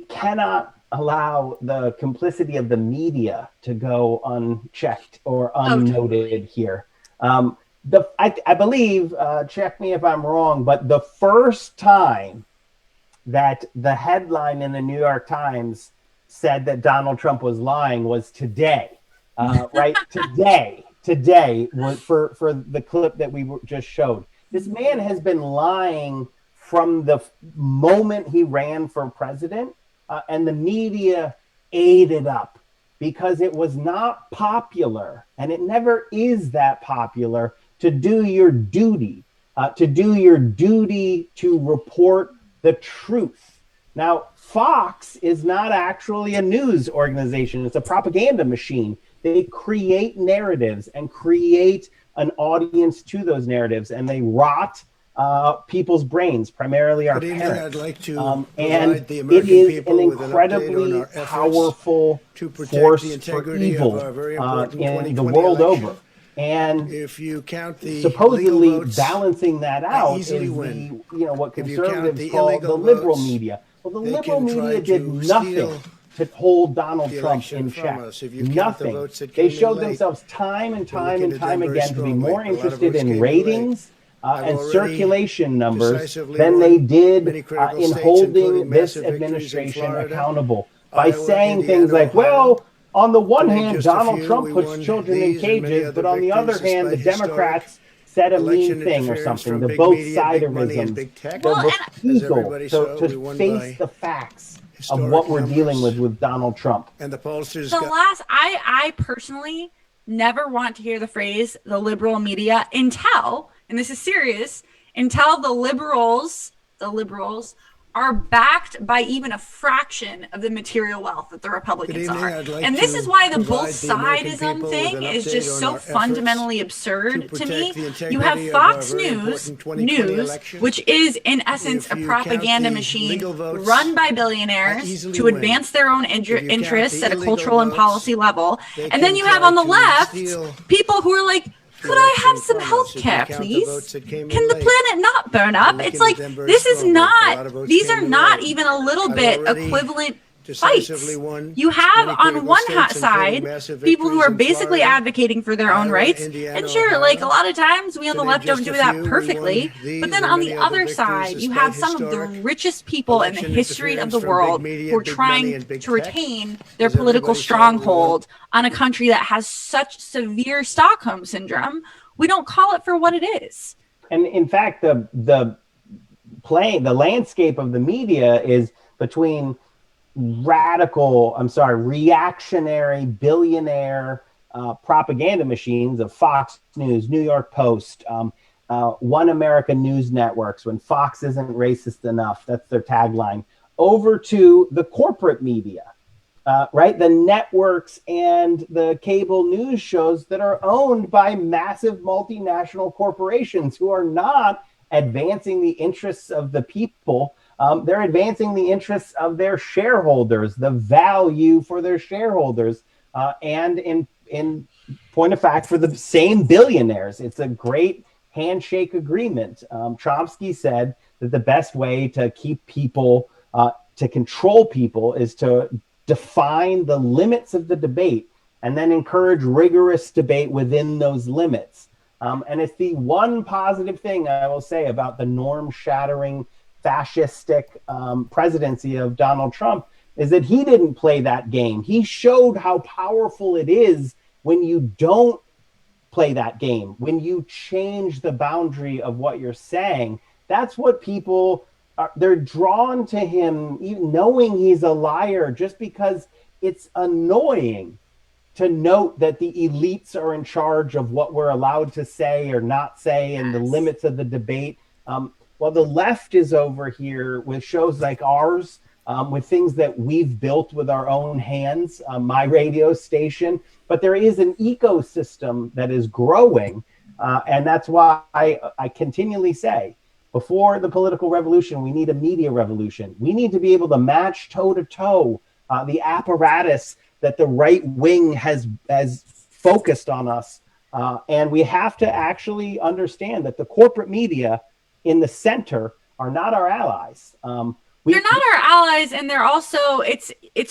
cannot allow the complicity of the media to go unchecked or unnoted here. I believe, check me if I'm wrong, but the first time that the headline in the New York Times said that Donald Trump was lying was today, right? Today was for the clip that we just showed. This man has been lying from the moment he ran for president, and the media ate it up because it was not popular, and it never is that popular to do your duty, to report the truth. Now, Fox is not actually a news organization. It's a propaganda machine. They create narratives and create an audience to those narratives, and they rot people's brains, primarily our parents. I'd like to and provide the it American is people an with an update incredibly on our efforts powerful to protect force the for integrity of evil our very in important the 2020 world election. over. And If you count the supposedly legal votes, balancing that out is easily the, win. what If you count conservatives the call the illegal liberal votes, media. Well, the they liberal can try media did to nothing steal to hold Donald the Trump election in from check. us. If you count the Nothing. votes that They came in showed late, themselves time and they're time looking and at time them very again to be strongly. more A lot of interested votes in came in late. ratings I've and already circulation numbers decisively than won they did many critical in states, holding including this massive victories in administration Florida, accountable by Iowa, saying Indiana, things like, Ohio. well, on the one To name hand, just a Donald few, Trump we puts won children in these and many cages, other but on the other victories hand, the despite Democrats said a mean election thing or interference something. from The big both media, big money, and siderisms, big tech. the Well, and As refusal everybody saw, we to won face by the facts of historic what we're dealing numbers. with Donald Trump. And the pollsters the got last I personally never want to hear the phrase the liberal media until, and this is serious, until the liberals are backed by even a fraction of the material wealth that the Republicans evening. are. I'd like And this to is why the both provide the American sidism people thing with an is update just on so our efforts fundamentally to absurd to protect me. the integrity You have of Fox our very News, important 2020 election. which is in essence If a you count propaganda the machine legal votes, run by I billionaires easily to win. advance their own If you count interests the at a illegal cultural and votes, policy level. they And then can you have try on the to left steal people who are like, the could I have election some from health us. If you care, count the please? votes that came in Can the late, planet not burn they're up? looking It's at like, them very this is strongly. A lot not, of votes these came are in not late. even a little I've bit already equivalent decisively fights. won You have many on critical one states, side including massive people who victories are in basically Florida, advocating for their own Iowa, rights. Indiana, And sure, Ohio. like a lot of times we on To the name left don't just do a that few, we perfectly. won these But then and on many the other other victories side, you despite have some of the historic richest people in the election history of the interference from big world media, who are big money, trying and big to tech. retain their As political everybody saw, we won. stronghold on a country that has such severe Stockholm syndrome. We don't call it for what it is. And in fact, the landscape of the media is between reactionary billionaire propaganda machines of Fox News, New York Post, One America News Networks. When Fox isn't racist enough, that's their tagline. Over to the corporate media, right? The networks and the cable news shows that are owned by massive multinational corporations who are not advancing the interests of the people. They're advancing the interests of their shareholders, the value for their shareholders, and in point of fact, for the same billionaires. It's a great handshake agreement. Chomsky said that the best way to keep people, to control people, is to define the limits of the debate and then encourage rigorous debate within those limits. And it's the one positive thing I will say about the norm-shattering, fascistic presidency of Donald Trump is that he didn't play that game. He showed how powerful it is when you don't play that game, when you change the boundary of what you're saying. That's what people are, they're drawn to him, even knowing he's a liar, just because it's annoying to note that the elites are in charge of what we're allowed to say or not say and the limits of the debate. While the left is over here with shows like ours, with things that we've built with our own hands, my radio station, but there is an ecosystem that is growing. And that's why I continually say, before the political revolution, we need a media revolution. We need to be able to match toe to toe the apparatus that the right wing has focused on us. And we have to actually understand that the corporate media in the center are not our allies. they're not our allies, and they're also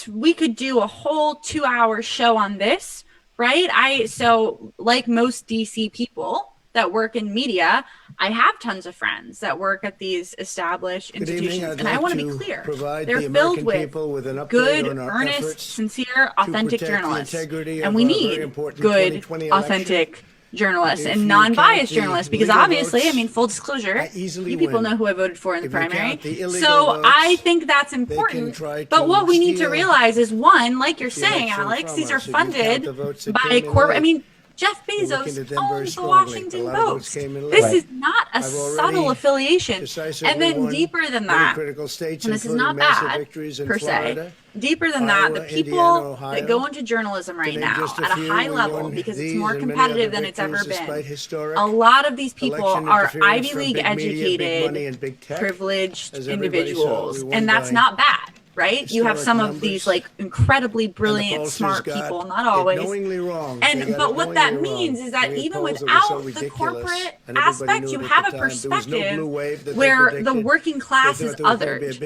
we could do a whole 2-hour show on this, right? So like most DC people that work in media, I have tons of friends that work at these established institutions, and I want to be clear, they're filled with good, earnest, sincere, authentic journalists, and we need good, authentic journalists and non-biased journalists, because obviously, I mean, full disclosure, you people know who I voted for in the primary. So I think that's important. But what we need to realize is, one, like you're saying, Alex, these are funded by corporate. I mean, Jeff Bezos owns the Washington Post. This is not a subtle affiliation. And then deeper than that, and this is not bad per se, deeper than that, the people that go into journalism right now at a high level, because it's more competitive than it's ever been, a lot of these people are Ivy League educated, privileged individuals, and that's not bad. Right? You have some of these like incredibly brilliant, smart people, not always. But what that means is that even without the corporate aspect, you have a perspective where the working class is othered.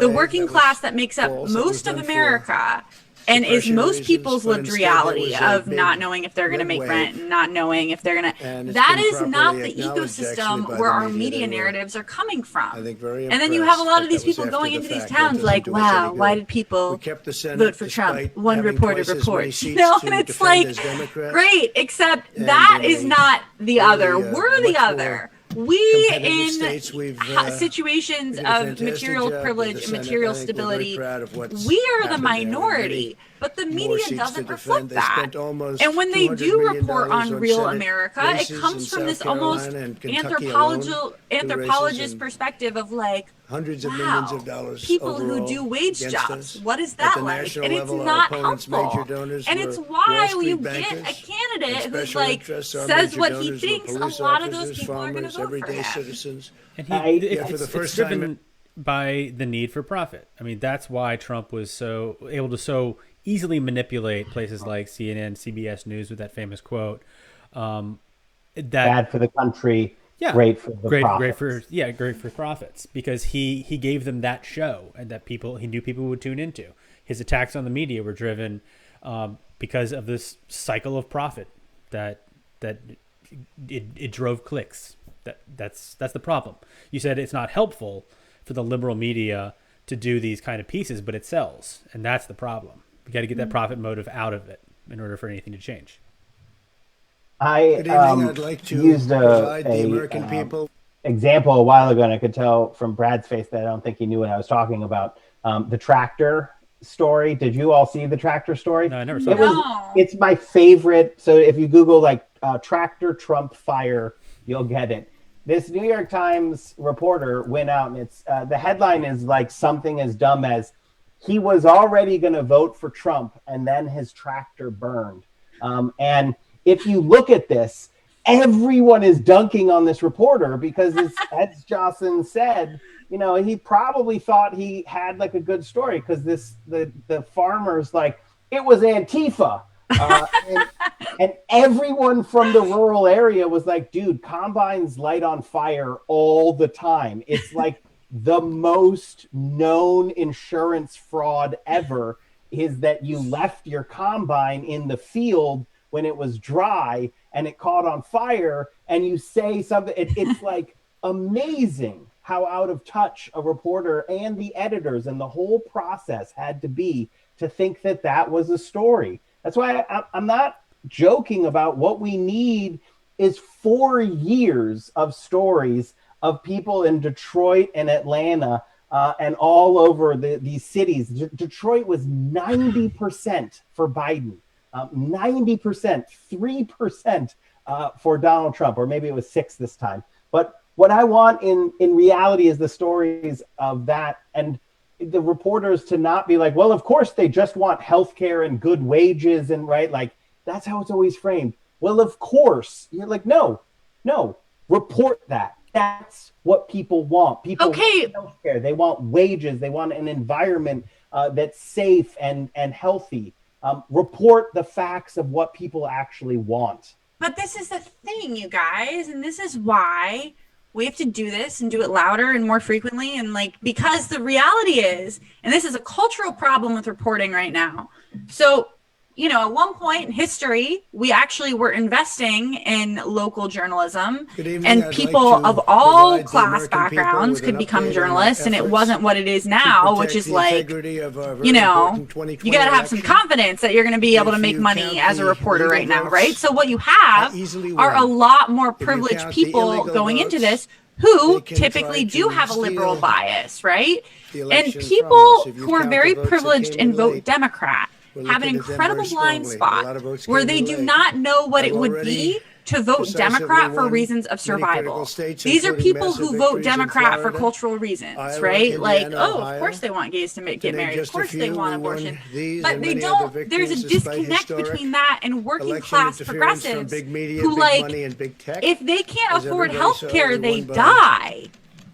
The working class that makes up most of America and is most people's lived reality of not knowing if they're going to make rent and not knowing if they're going to. That is not the ecosystem where our media narratives are coming from. And then you have a lot of these people going into these towns like, wow, why did people vote for Trump? One reporter reports. You know, and it's like, great, except that is not the other. We're the other. We, in situations of material privilege and material stability, we are the minority, but the media doesn't reflect that. And when they do report on real America, it comes from this almost anthropologist perspective of like, wow, people who do wage jobs, what is that like? And it's not helpful. And it's why you get a candidate who's like, says what he thinks, a lot of those people are going to vote for him. And it's driven by the need for profit. I mean, that's why Trump was so able to so easily manipulate places like CNN, CBS News with that famous quote. Bad for the country. Yeah, great for the profits. Great for profits, because he gave them that show, and that he knew people would tune into. His attacks on the media were driven because of this cycle of profit that it drove clicks. That's the problem. You said it's not helpful for the liberal media to do these kind of pieces, but it sells, and that's the problem. We got to get that profit motive out of it in order for anything to change. I'd like to used example a while ago, and I could tell from Brad's face that I don't think he knew what I was talking about. The tractor story. Did you all see the tractor story? No, I never saw it. It's my favorite. So if you Google like tractor Trump fire, you'll get it. This New York Times reporter went out, and it's the headline is like something as dumb as, he was already going to vote for Trump and then his tractor burned. And if you look at this, everyone is dunking on this reporter because, as Jocelyn said, you know, he probably thought he had like a good story because the farmers like, it was Antifa. And everyone from the rural area was like, dude, combines light on fire all the time. It's like the most known insurance fraud ever is that you left your combine in the field when it was dry and it caught on fire, and you say something. It's like amazing how out of touch a reporter and the editors and the whole process had to be to think that that was a story. That's why I'm not joking about what we need is 4 years of stories of people in Detroit and Atlanta and all over these cities. Detroit was 90% for Biden. 90%, 3% for Donald Trump, or maybe it was 6 this time. But what I want in reality is the stories of that, and the reporters to not be like, well, of course they just want healthcare and good wages, and right, like that's how it's always framed. Well, of course. You're like, no, report that. That's what people want. People want healthcare. They want wages. They want an environment that's safe and healthy. Report the facts of what people actually want. But this is the thing, you guys, and this is why We have to do this and do it louder and more frequently. And like, because the reality is, and this is a cultural problem with reporting right now. So, you know, at one point in history, we actually were investing in local journalism, Good evening. and I'd people like to of all provide the class American people backgrounds with could an become update on journalists, our and it efforts wasn't what it is to now, protect which is the like, integrity of our very you know, important 2020 you got to have some election. confidence that you're going to be able to If make you money count as a the reporter legal right now, votes, right? So what you have I easily are a win. lot more If you privileged count the people illegal going into votes, this who they can typically try do to have a liberal steal bias, right? the And election from people us. If you who are count the very votes that privileged came and in vote late, Democrat we're have an looking at them incredible very blind strongly. A spot lot of votes where came they in do late. not know what I've it would already be to vote decisively Democrat for won reasons of many critical survival. states, These are including people massive who vote victories in Democrat for Florida, cultural reasons, Iowa, right? Like, Indiana, oh, of Ohio. course they want gays to To get name married. Of just a course they few, want we won abortion. these But and they many other don't, there's a victories despite disconnect historic between that and working election class interference from progressives big media, who, big like, money, and big tech. if they can't As afford everybody health saw, care, we they won by die.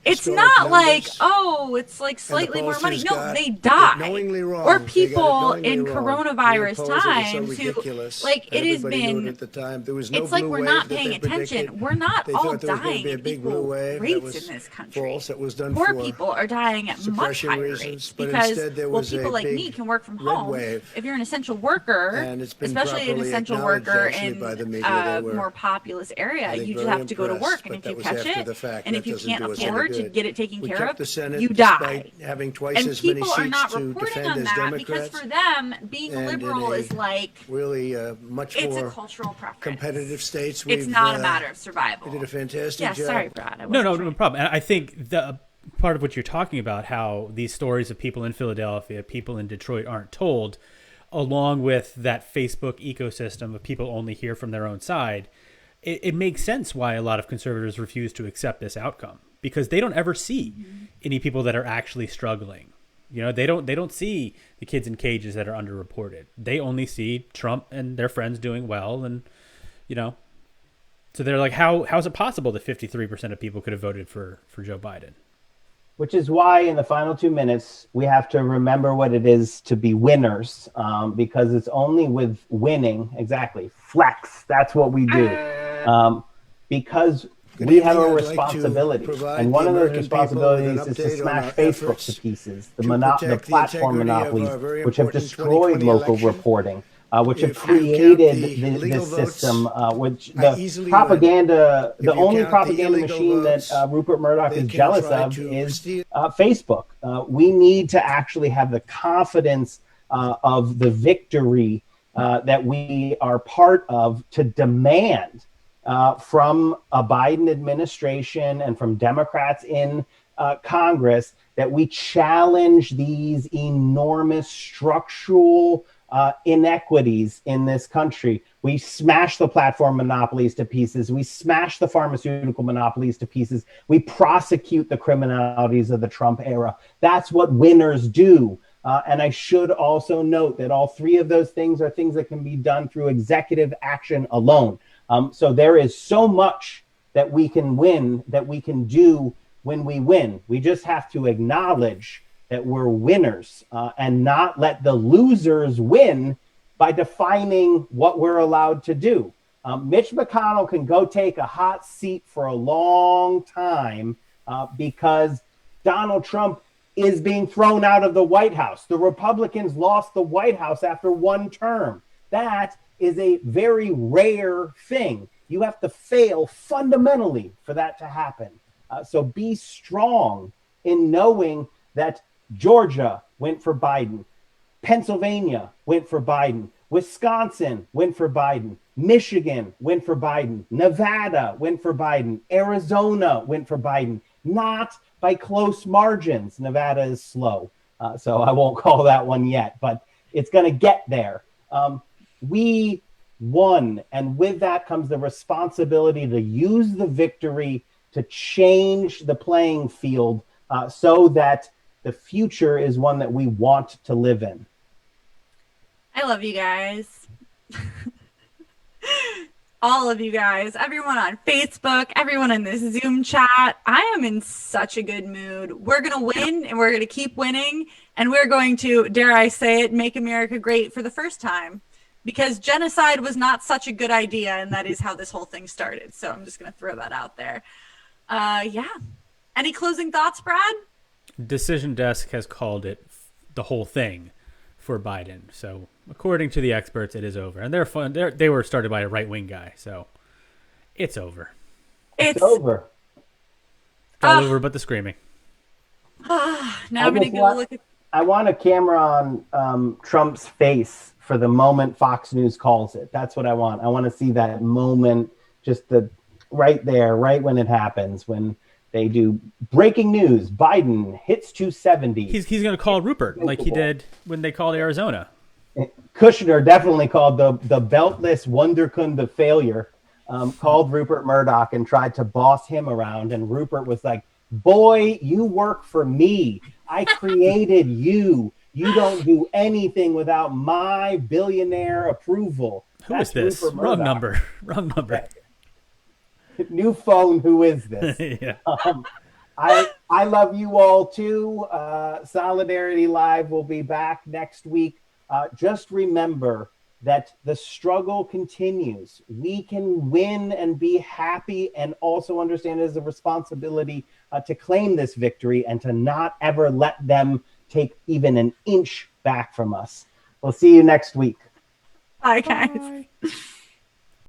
It's historic not like, numbers. oh, it's like And the slightly more money. pollsters No, got they it die. knowingly wrong. Or They got it people knowingly in wrong. coronavirus The polls were so times who, ridiculous, like, and it has everybody knew it been, at the time. There was no it's like blue we're wave not that paying they predicted. attention. We're not They all thought there was going to dying be a at big blue equal wave. That rates was in this country. false. That was done Poor for people are dying at much suppression higher reasons, rates but because, instead there well, was people a like big me can work from red home. wave. If you're an essential worker, And it's been especially an properly essential acknowledged, worker actually, in by the media. a They were, more populous area, I think, you just very have to go to impressed, work. And but if that you was catch after it, the fact. and That if you doesn't can't do us any afford to good. get it taken We care kept of, the Senate you despite die. having twice And as many people are seats not to reporting defend on as that because Democrats. for them, being And liberal in is a like, really much it's a more cultural preference. competitive states. It's not a matter of survival. We did a fantastic Yeah, job. sorry, Brad. No problem. And I think the part of what you're talking about, how these stories of people in Philadelphia, people in Detroit aren't told, along with that Facebook ecosystem of people only hear from their own side, it makes sense why a lot of conservatives refuse to accept this outcome, because they don't ever see any people that are actually struggling. You know, they don't see the kids in cages that are underreported. They only see Trump and their friends doing well, and you know, so they're like, how's it possible that 53% of people could have voted for Joe Biden? Which is why in the final 2 minutes, we have to remember what it is to be winners, because it's only with winning, exactly, flex, that's what we do. Because Good we have evening. a I'd like to responsibility. provide And one the of those American people with an responsibilities is to update on smash our Facebook efforts to pieces, the protect the platform integrity of monopolies, our very which have important destroyed 2020 local election. reporting. Which have If you count created the legal this votes, system, which I the easily propaganda, win. the If you only count the propaganda illegal machine votes, that Rupert Murdoch they is can jealous try of to is steal. Facebook. We need to actually have the confidence of the victory that we are part of to demand from a Biden administration and from Democrats in Congress that we challenge these enormous structural inequities in this country. We smash the platform monopolies to pieces. We smash the pharmaceutical monopolies to pieces. We prosecute the criminalities of the Trump era. That's what winners do. And I should also note that all three of those things are things that can be done through executive action alone. So there is so much that we can win, that we can do when we win. We just have to acknowledge that we're winners and not let the losers win by defining what we're allowed to do. Mitch McConnell can go take a hot seat for a long time because Donald Trump is being thrown out of the White House. The Republicans lost the White House after one term. That is a very rare thing. You have to fail fundamentally for that to happen. So be strong in knowing that Georgia went for Biden, Pennsylvania went for Biden, Wisconsin went for Biden, Michigan went for Biden, Nevada went for Biden, Arizona went for Biden, not by close margins. Nevada is slow, so I won't call that one yet, but it's going to get there. We won, and with that comes the responsibility to use the victory to change the playing field so that the future is one that we want to live in. I love you guys. All of you guys, everyone on Facebook, everyone in this Zoom chat. I am in such a good mood. We're going to win, and we're going to keep winning, and we're going to, dare I say it, make America great for the first time, because genocide was not such a good idea, and that is how this whole thing started. So I'm just going to throw that out there. Yeah. Any closing thoughts, Brad? Decision Desk has called it the whole thing for Biden. So according to the experts, it is over. And they're fun. They were started by a right-wing guy. So it's over. It's over. It's all over but the screaming. Now I'm going to go look at. I want a camera on Trump's face for the moment Fox News calls it. That's what I want. I want to see that moment, just right there, right when it happens, when they do breaking news. Biden hits 270. He's going to call Rupert like he did when they called Arizona. Kushner definitely called the beltless wunderkind of failure. Called Rupert Murdoch and tried to boss him around. And Rupert was like, boy, you work for me. I created you. You don't do anything without my billionaire approval. Who is this? Wrong number. Wrong number. New phone. Who is this? Yeah. I love you all too. Solidarity Live will be back next week. Just remember that the struggle continues. We can win and be happy, and also understand it as a responsibility to claim this victory and to not ever let them take even an inch back from us. We'll see you next week. Bye, guys.